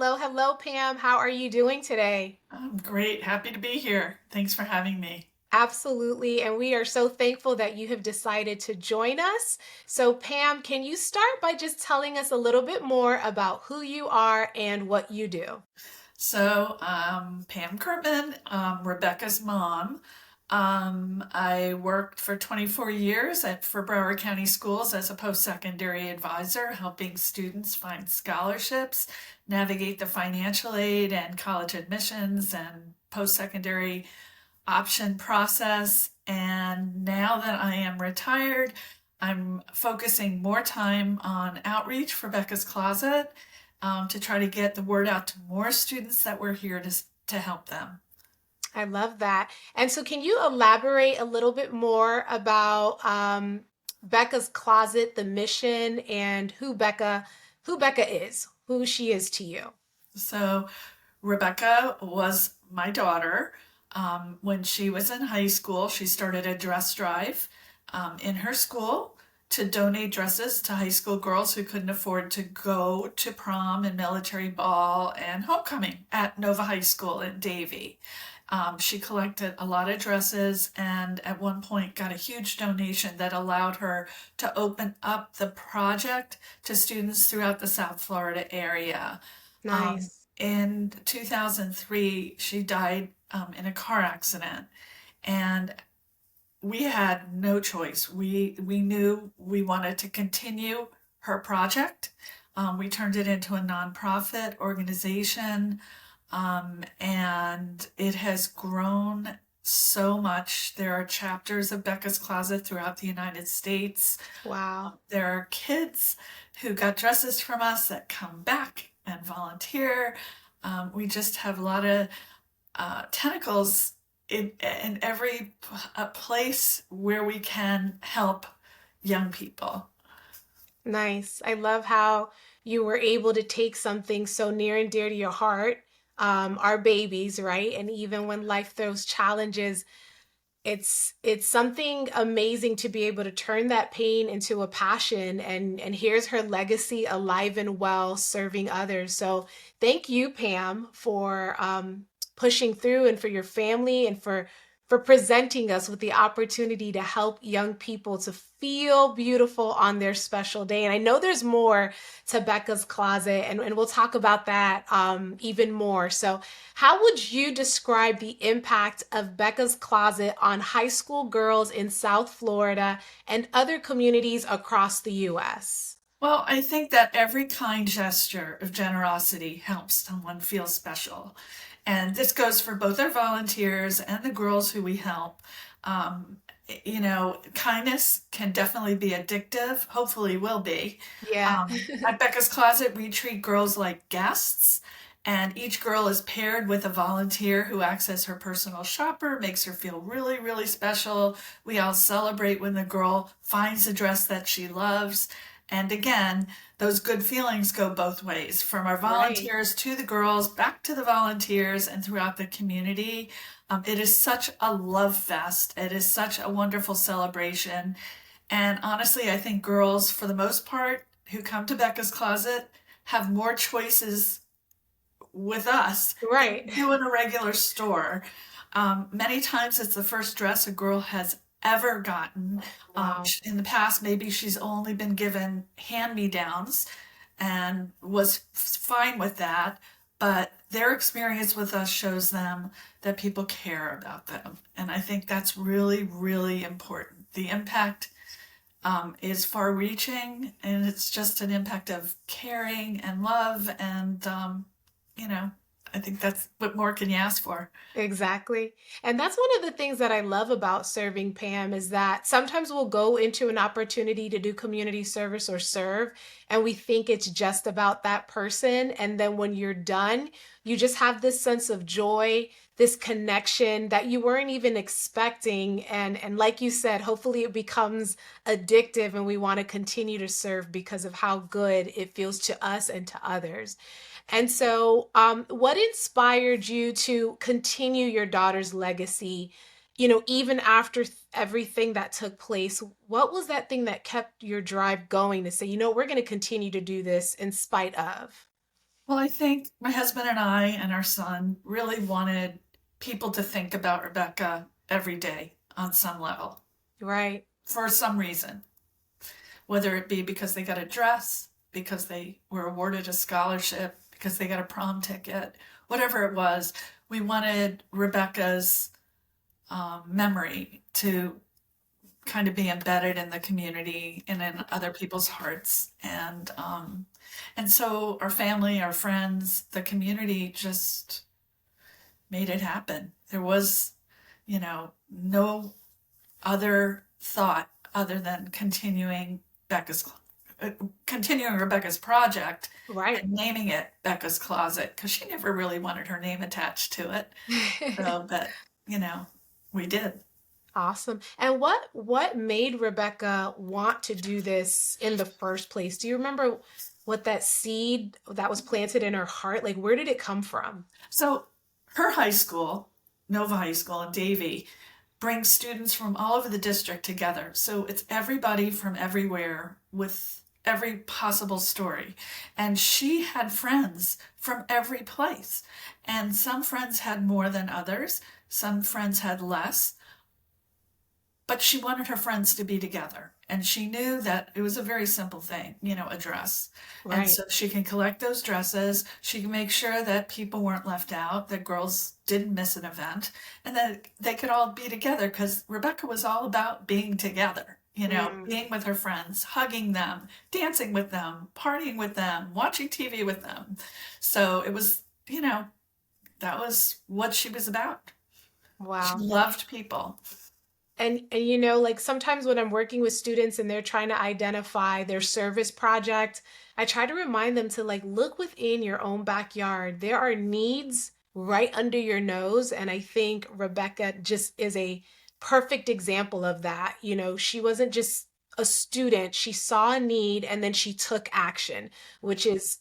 Hello, hello, Pam. How are you doing today? I'm great. Happy to be here. Thanks for having me. Absolutely. And we are so thankful that you have decided to join us. So, Pam, can you start by just telling us a little bit more about who you are and what you do? Pam Kerman, Rebecca's mom. I worked for 24 years for Broward County Schools as a post-secondary advisor, helping students find scholarships, navigate the financial aid and college admissions and post-secondary option process. And now that I am retired, I'm focusing more time on outreach for Becca's Closet to try to get the word out to more students that we're here to help them. I love that. And so, can you elaborate a little bit more about Becca's Closet, the mission, and who Becca is, who she is to you? So, Rebecca was my daughter. When she was in high school, she started a dress drive in her school to donate dresses to high school girls who couldn't afford to go to prom and military ball and homecoming at Nova High School in Davie. She collected a lot of dresses and at one point got a huge donation that allowed her to open up the project to students throughout the South Florida area. Nice. In 2003, she died in a car accident, and we had no choice. We knew we wanted to continue her project. We turned it into a nonprofit organization, and it has grown so much. There are chapters of Becca's Closet throughout the United States. Wow. There are kids who got dresses from us that come back and volunteer. We just have a lot of tentacles in every place where we can help young people. Nice. I love how you were able to take something so near and dear to your heart, our babies, right? And even when life throws challenges, it's something amazing to be able to turn that pain into a passion, and here's her legacy alive and well serving others. So thank you, Pam, for pushing through, and for your family, and for presenting us with the opportunity to help young people to feel beautiful on their special day. And I know there's more to Becca's Closet, and we'll talk about that even more. So how would you describe the impact of Becca's Closet on high school girls in South Florida and other communities across the US? Well, I think that every kind gesture of generosity helps someone feel special. And this goes for both our volunteers and the girls who we help. Um, Kindness can definitely be addictive, hopefully will be. Yeah. At Becca's Closet, we treat girls like guests, and each girl is paired with a volunteer who acts as her personal shopper, makes her feel really, really special. We all celebrate when the girl finds a dress that she loves. And again, those good feelings go both ways from our Right. volunteers to the girls, back to the volunteers, and throughout the community. It is such a love fest. It is such a wonderful celebration. And honestly, I think girls, for the most part, who come to Becca's Closet have more choices with us than Right. you do in a regular store. Many times it's the first dress a girl has ever gotten. Wow. In the past, maybe she's only been given hand-me-downs and was fine with that, but their experience with us shows them that people care about them. And I think that's really, really important. The impact is far reaching, and it's just an impact of caring and love. And, you know, I think that's what more can you ask for? Exactly. And that's one of the things that I love about serving, Pam, is that sometimes we'll go into an opportunity to do community service or serve, and we think it's just about that person. And then when you're done, you just have this sense of joy, this connection that you weren't even expecting. And like you said, hopefully it becomes addictive and we want to continue to serve because of how good it feels to us and to others. And so, what inspired you to continue your daughter's legacy? Even after everything that took place, what was that thing that kept your drive going to say, we're going to continue to do this in spite of? Well, I think my husband and I and our son really wanted people to think about Rebecca every day on some level Right. for some reason, whether it be because they got a dress, because they were awarded a scholarship, because they got a prom ticket, whatever it was. We wanted Rebecca's memory to kind of be embedded in the community and in other people's hearts. And so our family, our friends, the community just made it happen. There was, no other thought other than Becca's continuing Rebecca's project Right. and naming it Becca's Closet because she never really wanted her name attached to it. So, but you know, we did. Awesome. And what made Rebecca want to do this in the first place? Do you remember what that seed that was planted in her heart, like where did it come from? So her high school, Nova High School in Davie, brings students from all over the district together. So it's everybody from everywhere with every possible story. And she had friends from every place. And some friends had more than others, some friends had less, but she wanted her friends to be together. And she knew that it was a very simple thing, a dress. And Right. so she can collect those dresses. She can make sure that people weren't left out, that girls didn't miss an event, and that they could all be together because Rebecca was all about being together, Mm, being with her friends, hugging them, dancing with them, partying with them, watching TV with them. So it was, that was what she was about. She wow. loved people. And like sometimes when I'm working with students and they're trying to identify their service project, I try to remind them to like look within your own backyard. There are needs right under your nose, and I think Rebecca just is a perfect example of that. She wasn't just a student, she saw a need and then she took action, which is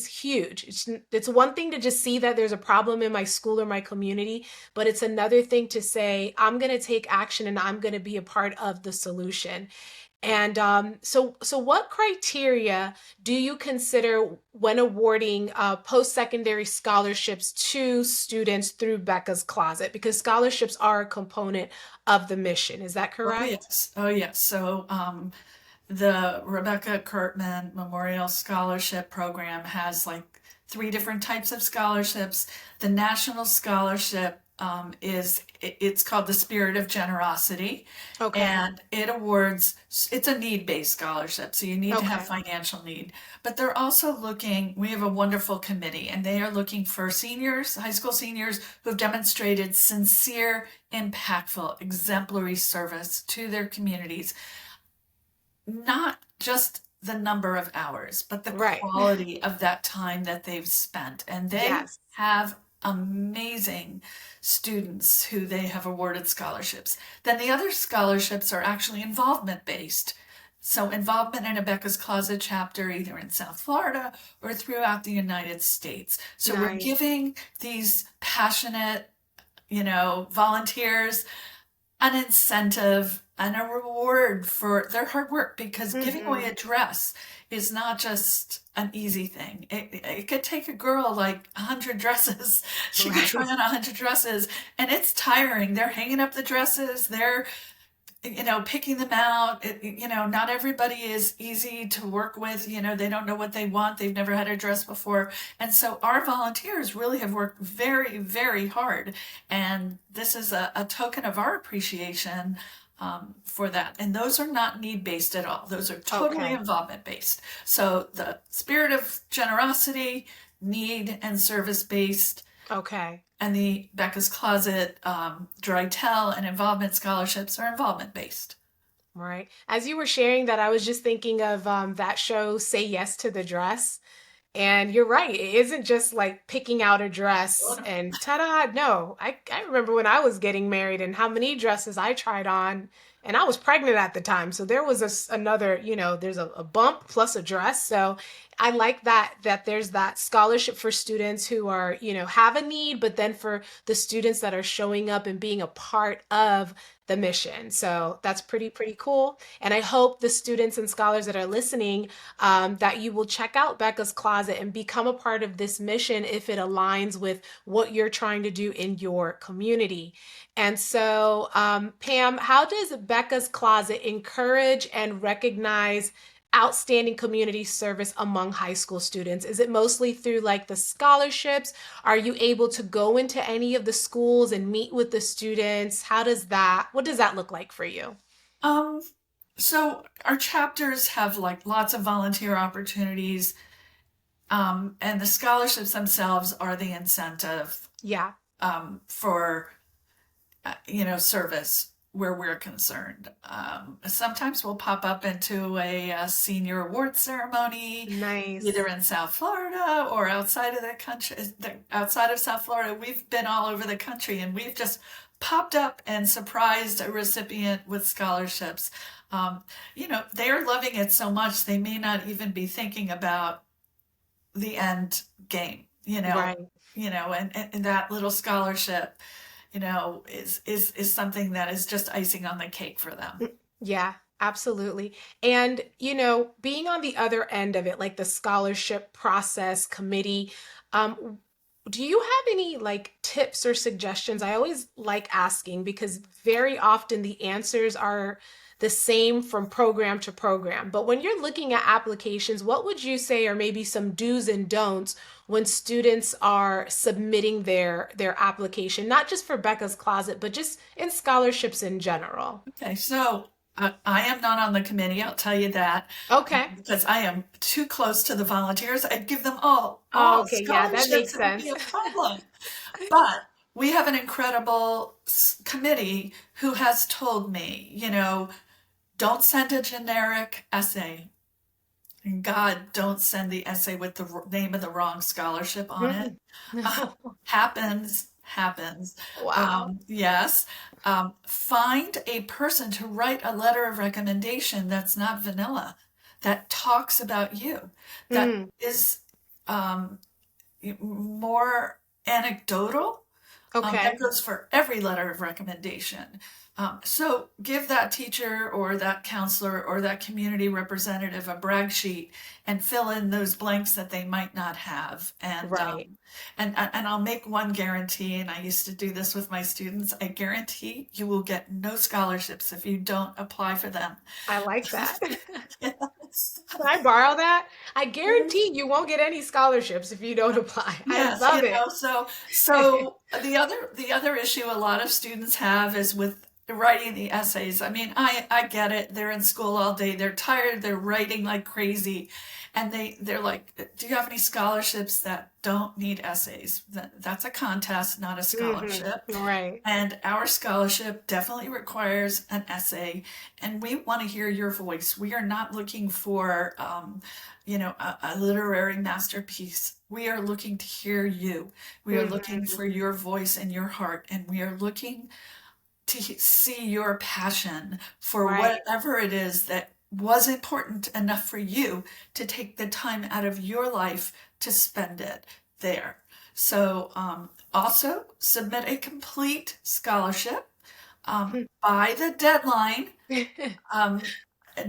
huge. It's one thing to just see that there's a problem in my school or my community, but it's another thing to say, I'm going to take action and I'm going to be a part of the solution. And so what criteria do you consider when awarding post-secondary scholarships to students through Becca's Closet? Because scholarships are a component of the mission. Is that Oh correct? yes, oh yes. So the Rebecca Kurtman Memorial Scholarship Program has like three different types of scholarships. The National Scholarship it's called the Spirit of Generosity, Okay. and it awards. It's a need-based scholarship, so you need to have Okay. financial need. But they're also looking. We have a wonderful committee, and they are looking for seniors, high school seniors, who have demonstrated sincere, impactful, exemplary service to their communities, not just the number of hours, but the Right. quality of that time that they've spent. And they Yes. have amazing students who they have awarded scholarships. Then the other scholarships are actually involvement based. So, involvement in a Becca's Closet chapter, either in South Florida or throughout the United States. So, we're Nice. giving these passionate, volunteers an incentive and a reward for their hard work because giving away Hmm. a dress is not just an easy thing. It could take a girl like 100 dresses. She could try Right. on 100 dresses and it's tiring. They're hanging up the dresses. They're picking them out. Not everybody is easy to work with. They don't know what they want. They've never had a dress before. And so our volunteers really have worked very, very hard. And this is a token of our appreciation for that. And those are not need based at all, those are totally Okay. involvement based. So the spirit of generosity, need, and service based, Okay. and the Becca's Closet, Dry Tell, and involvement scholarships are involvement based. Right. As you were sharing that, I was just thinking of that show, Say Yes to the Dress. And you're right. It isn't just like picking out a Oh, dress no. and ta-da. No, I remember when I was getting married and how many dresses I tried on and I was pregnant at the time. So there was another, there's a bump plus a dress. So I like that there's that scholarship for students who are, have a need, but then for the students that are showing up and being a part of the mission. So that's pretty cool. And I hope the students and scholars that are listening, that you will check out Becca's Closet and become a part of this mission if it aligns with what you're trying to do in your community. And so, Pam, how does Becca's Closet encourage and recognize outstanding community service among high school students? Is it mostly through like the scholarships? Are you able to go into any of the schools and meet with the students? What does that look like for you? Um, so our chapters have like lots of volunteer opportunities, and the scholarships themselves are the incentive Yeah. for service where we're concerned. Sometimes we'll pop up into a senior award ceremony, either Nice. in South Florida or outside of the country. Outside of South Florida, we've been all over the country, and we've just popped up and surprised a recipient with scholarships. They're loving it so much they may not even be thinking about the end game. Right. And that little scholarship is something that is just icing on the cake for them. Yeah, absolutely. And, being on the other end of it, like the scholarship process committee, um, do you have any like tips or suggestions? I always like asking because very often the answers are the same from program to program. But when you're looking at applications, what would you say are maybe some do's and don'ts when students are submitting their application, not just for Becca's Closet, but just in scholarships in general? Okay, so I am not on the committee, I'll tell you that, Okay. because I am too close to the volunteers. I'd give them all Okay, yeah, that scholarships. makes It would be sense. a problem. But we have an incredible committee who has told me, don't send a generic essay. And God, don't send the essay with the name of the wrong scholarship on it. Mm. No. Happens. Wow. Yes. Find a person to write a letter of recommendation that's not vanilla, that talks about you, that Mm, is um, more anecdotal. That okay. goes for every letter of recommendation. So give that teacher or that counselor or that community representative a brag sheet and fill in those blanks that they might not have. Right. And I'll make one guarantee, and I used to do this with my students. I guarantee you will get no scholarships if you don't apply for them. I like that. Yes. Can I borrow that? I guarantee you won't get any scholarships if you don't apply. I Yes, love it. so the other issue a lot of students have is with writing the essays. I mean, I get it. They're in school all day. They're tired. They're writing like crazy. And they're like, "Do you have any scholarships that don't need essays?" That's a contest, not a scholarship. Right. And our scholarship definitely requires an essay, and we want to hear your voice. We are not looking for, a literary masterpiece. We are looking to hear you. We are looking Mhm. for your voice and your heart, and we are looking to see your passion for Right. whatever it is that was important enough for you to take the time out of your life to spend it there. So, also submit a complete scholarship by the deadline. Um,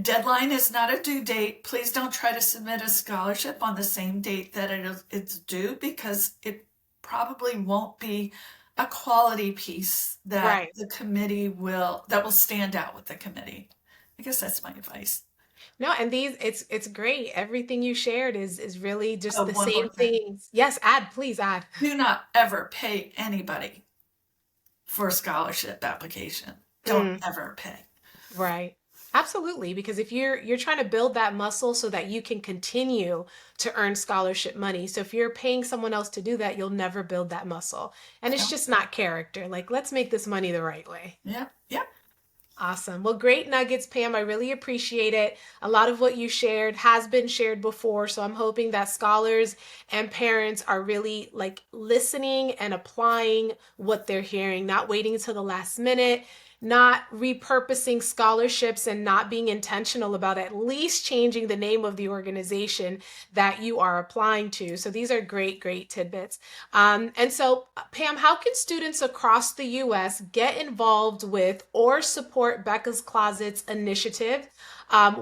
Deadline is not a due date. Please don't try to submit a scholarship on the same date that it's due, because it probably won't be a quality piece Right. that will stand out with the committee. I guess that's my advice. No, and it's great. Everything you shared is really just Oh, the one more same thing. things. Yes, add, please add. Do not ever pay anybody for a scholarship application. Don't Mm. ever pay. Right. Absolutely, because if you're trying to build that muscle so that you can continue to earn scholarship money. So if you're paying someone else to do that, you'll never build that muscle. And it's No. just not character. Like, let's make this money the right way. Yeah, yeah. Awesome. Well, great nuggets, Pam. I really appreciate it. A lot of what you shared has been shared before, so I'm hoping that scholars and parents are really like listening and applying what they're hearing, not waiting until the last minute, not repurposing scholarships and not being intentional about at least changing the name of the organization that you are applying to. So these are great, great tidbits. And so, Pam, how can students across the US get involved with or support Becca's Closet's initiative?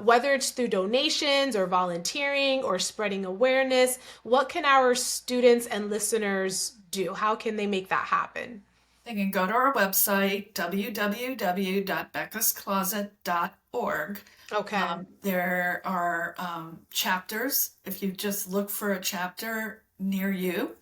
Whether it's through donations or volunteering or spreading awareness, what can our students and listeners do? How can they make that happen? They can go to our website, www.beccascloset.org. Okay, There are chapters. If you just look for a chapter near you,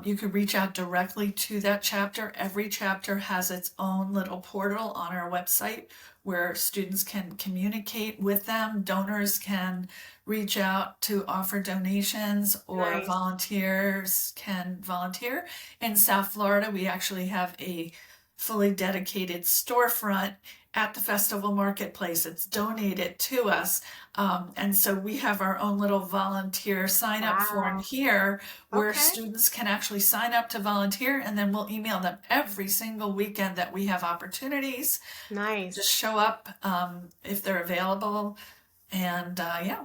you can reach out directly to that chapter. Every chapter has its own little portal on our website where students can communicate with them. Donors can reach out to offer donations, or nice. volunteers can volunteer. In South Florida, we actually have a fully dedicated storefront at the festival marketplace. It's donated to us. And so we have our own little volunteer sign up form Wow. here where Okay, students can actually sign up to volunteer, and then we'll email them every single weekend that we have opportunities. Just nice. show up if they're available. And yeah,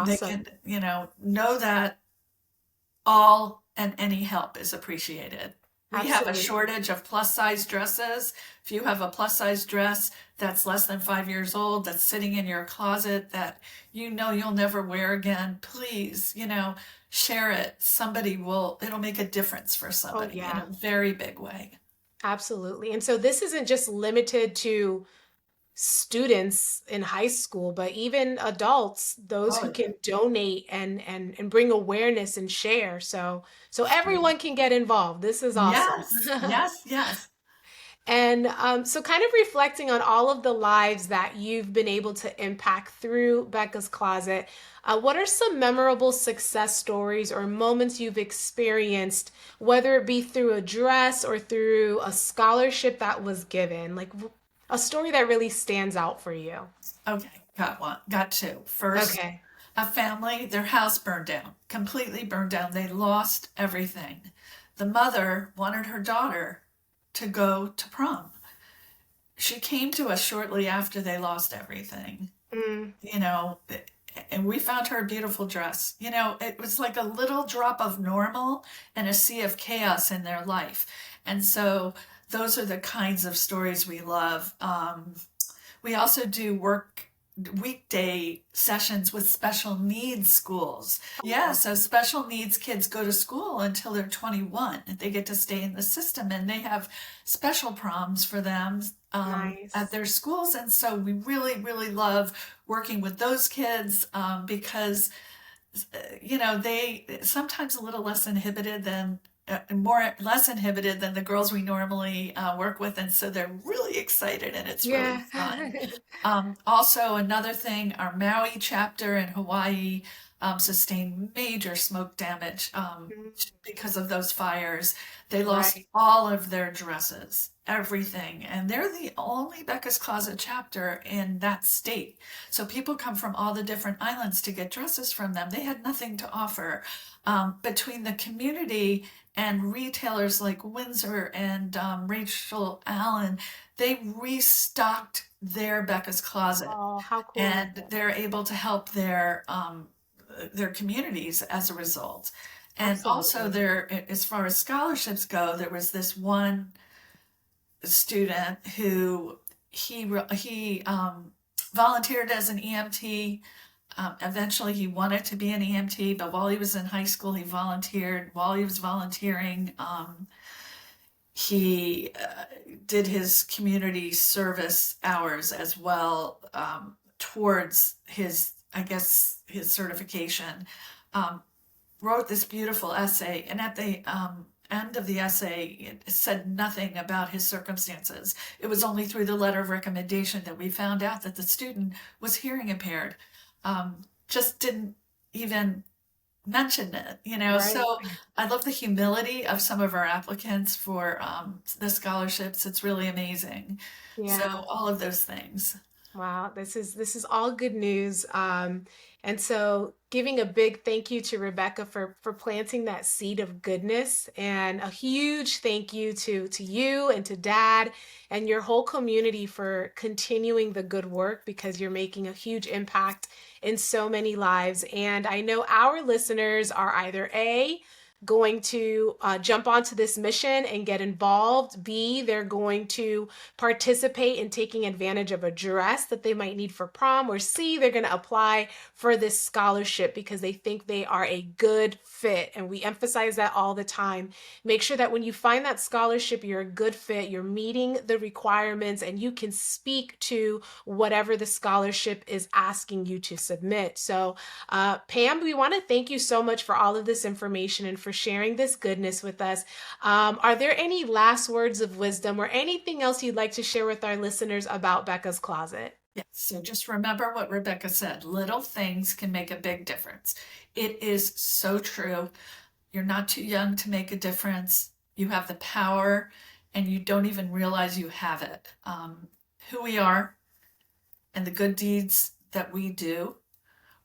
they Awesome. can, know that all and any help is appreciated. We have a Absolutely. shortage of plus size dresses. If you have a plus size dress that's less than 5 years old, that's sitting in your closet that you'll never wear again, please, share it. It'll make a difference for Oh, somebody in yeah, a very big way. absolutely. And so this isn't just limited to students in high school, but even adults, those who Oh, can donate and bring awareness and share. So yeah. everyone can get involved. This is awesome. Yes, yes, yes. And so, kind of reflecting on all of the lives that you've been able to impact through Becca's Closet, what are some memorable success stories or moments you've experienced, whether it be through a dress or through a scholarship that was given? Like a story that really stands out for you. Okay, got one, got two. First, Okay. a family, their house burned down, completely burned down. They lost everything. The mother wanted her daughter to go to prom. She came to us shortly after they lost everything, Mm, you know, and we found her a beautiful dress. It was like a little drop of normal and a sea of chaos in their life. And so those are the kinds of stories we love. We also do weekday sessions with special needs schools. Yeah, oh, so special needs kids go to school until they're 21. They get to stay in the system, and they have special proms for them at nice. their schools. And so we really, really love working with those kids because they sometimes a little less inhibited than more less inhibited than the girls we normally work with, and so they're really excited and it's really Yeah. fun. Also, another thing, our Maui chapter in Hawaii sustained major smoke damage because of those fires. They lost Right. all of their dresses, everything, and they're the only Becca's Closet chapter in that state. So people come from all the different islands to get dresses from them. They had nothing to offer. Between the community and retailers like Windsor and Rachel Allen, they restocked their Becca's Closet, Oh, how cool is and it? they're able to help their communities as a result. And also, Absolutely. there, as far as scholarships go, there was this one student who he volunteered as an EMT. Eventually, he wanted to be an EMT, but while he was in high school, he volunteered. While he was volunteering, he did his community service hours as well towards I guess, his certification. Um, Wrote this beautiful essay, and at the end of the essay, it said nothing about his circumstances. It was only through the letter of recommendation that we found out that the student was hearing impaired. Just didn't even mention it. Right. So I love the humility of some of our applicants for the scholarships. It's really amazing. So Yeah. all of those things. Wow. This is all good news. And so giving a big thank you to Rebecca for planting that seed of goodness, and a huge thank you to you and to Dad and your whole community for continuing the good work, because you're making a huge impact in so many lives. And I know our listeners are either A, going to jump onto this mission and get involved. B, they're going to participate in taking advantage of a dress that they might need for prom. Or C, they're going to apply for this scholarship because they think they are a good fit. And we emphasize that all the time. Make sure that when you find that scholarship, you're a good fit, you're meeting the requirements, and you can speak to whatever the scholarship is asking you to submit. So, Pam, we want to thank you so much for all of this information and for sharing this goodness with us. Are there any last words of wisdom or anything else you'd like to share with our listeners about Becca's Closet? Yes, so just remember what Rebecca said. Little things can make a big difference. It is so true. You're not too young to make a difference. You have the power, and you don't even realize you have it. Who we are and the good deeds that we do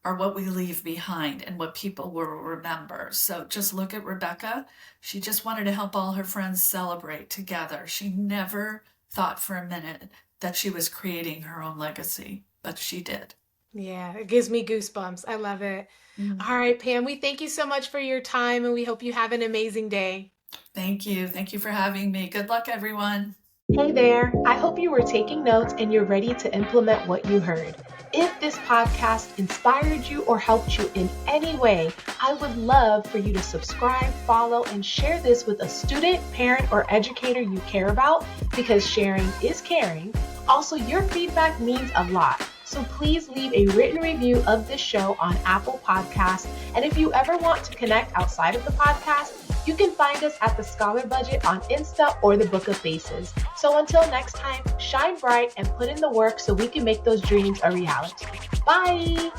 are what we leave behind and what people will remember. So just look at Rebecca. She just wanted to help all her friends celebrate together. She never thought for a minute that she was creating her own legacy, but she did. Yeah, it gives me goosebumps. I love it. Mm. All right, Pam, we thank you so much for your time, and we hope you have an amazing day. Thank you. Thank you for having me. Good luck, everyone. Hey there, I hope you were taking notes and you're ready to implement what you heard. If this podcast inspired you or helped you in any way, I would love for you to subscribe, follow, and share this with a student, parent, or educator you care about, because sharing is caring. Also, your feedback means a lot. So please leave a written review of this show on Apple Podcasts. And if you ever want to connect outside of the podcast, you can find us at The Scholar Budget on Insta or the Book of Faces. So until next time, shine bright and put in the work so we can make those dreams a reality. Bye!